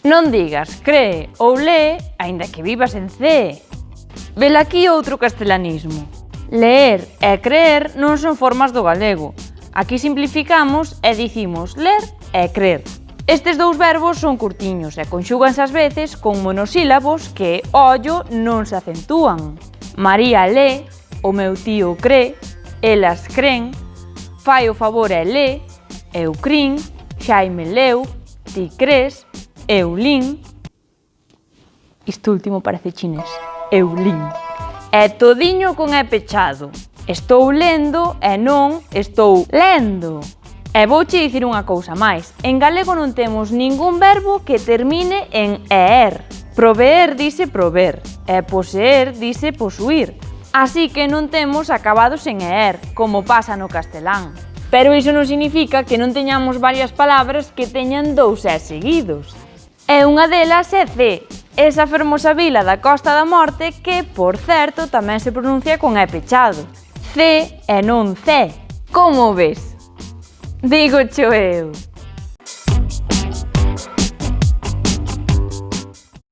Non digas cree ou lee, aínda que vivas en C. Velaquí outro castelanismo. Leer e creer non son formas do galego. Aquí simplificamos e dicimos ler e crer. Estes dous verbos son curtiños e conxúganse ás veces con monosílabos que, ollo, non se acentúan. María lé, o meu tío cree, elas cren, fai o favor e lé, eu crin, Xaime leu, ti cres, eu lin. Isto último parece chinés. Eu lin. É todiño con E pechado. Estou lendo e non estou lendo. E vouche dicir unha cousa máis. En galego non temos ningún verbo que termine en er. Proveer dice prover e poseer dice posuir. Así que non temos acabados en er, como pasa no castelán. Pero iso non significa que non teñamos varias palabras que teñan dous E seguidos. E unha delas é C, esa fermosa vila da Costa da Morte que, por certo, tamén se pronuncia con E pechado. C e non C. Como ves? Dígocho eu.